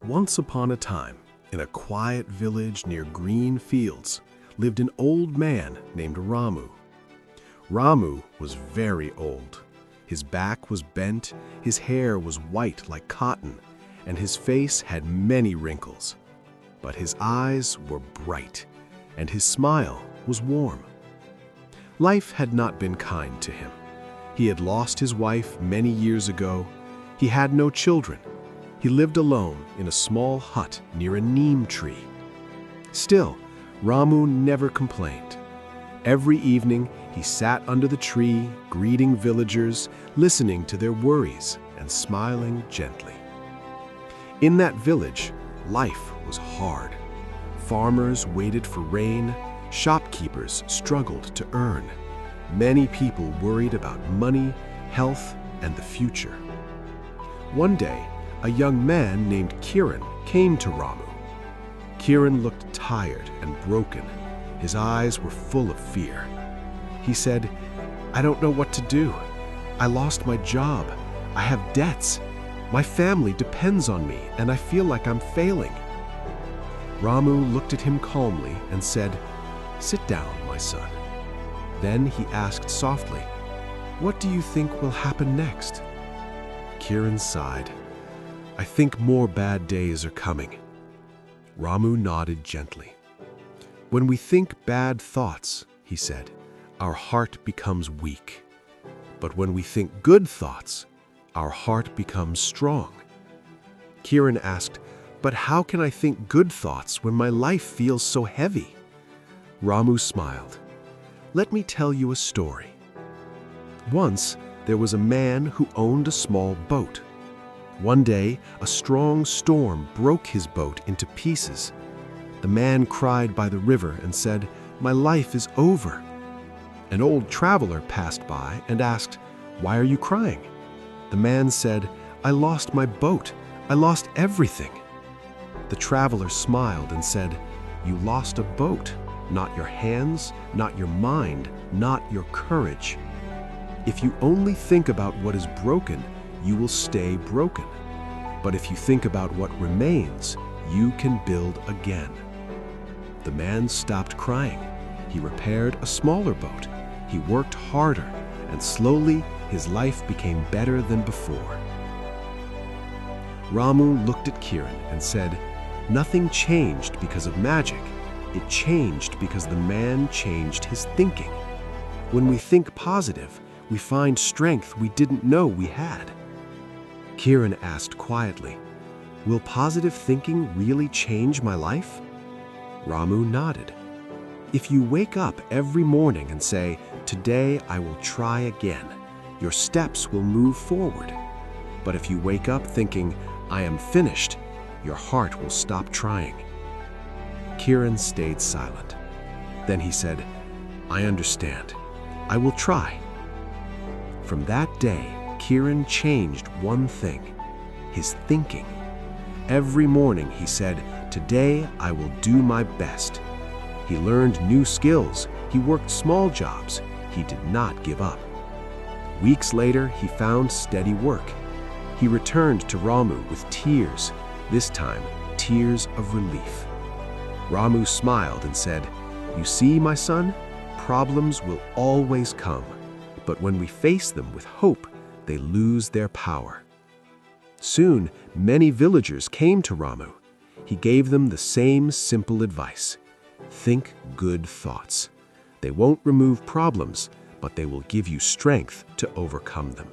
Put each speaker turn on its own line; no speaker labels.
Once upon a time, in a quiet village near green fields, lived an old man named Ramu. Ramu was very old. His back was bent, his hair was white like cotton, and his face had many wrinkles. But his eyes were bright, and his smile was warm. Life had not been kind to him. He had lost his wife many years ago. He had no children. He lived alone in a small hut near a neem tree. Still, Ramu never complained. Every evening, he sat under the tree, greeting villagers, listening to their worries and smiling gently. In that village, life was hard. Farmers waited for rain, shopkeepers struggled to earn. Many people worried about money, health, and the future. One day, a young man named Kiran came to Ramu. Kiran looked tired and broken. His eyes were full of fear. He said, "I don't know what to do. I lost my job. I have debts. My family depends on me, and I feel like I'm failing." Ramu looked at him calmly and said, "Sit down, my son." Then he asked softly, "What do you think will happen next?" Kiran sighed. "I think more bad days are coming." Ramu nodded gently. "When we think bad thoughts," he said, "our heart becomes weak. But when we think good thoughts, our heart becomes strong." Kiran asked, "But how can I think good thoughts when my life feels so heavy?" Ramu smiled. "Let me tell you a story. Once, there was a man who owned a small boat. One day, a strong storm broke his boat into pieces. The man cried by the river and said, 'My life is over.' An old traveler passed by and asked, 'Why are you crying?' The man said, 'I lost my boat. I lost everything.' The traveler smiled and said, 'You lost a boat, not your hands, not your mind, not your courage. If you only think about what is broken, you will stay broken. But if you think about what remains, you can build again.' The man stopped crying. He repaired a smaller boat. He worked harder, and slowly his life became better than before." Ramu looked at Kiran and said, "Nothing changed because of magic. It changed because the man changed his thinking. When we think positive, we find strength we didn't know we had." Kiran asked quietly, "Will positive thinking really change my life?" Ramu nodded. "If you wake up every morning and say, 'Today I will try again,' your steps will move forward. But if you wake up thinking, 'I am finished,' your heart will stop trying." Kiran stayed silent. Then he said, "I understand. I will try." From that day, Kiran changed one thing: his thinking. Every morning he said, "Today I will do my best." He learned new skills. He worked small jobs. He did not give up. Weeks later, he found steady work. He returned to Ramu with tears, this time tears of relief. Ramu smiled and said, "You see, my son, problems will always come, but when we face them with hope, they lose their power." Soon, many villagers came to Ramu. He gave them the same simple advice: think good thoughts. They won't remove problems, but they will give you strength to overcome them.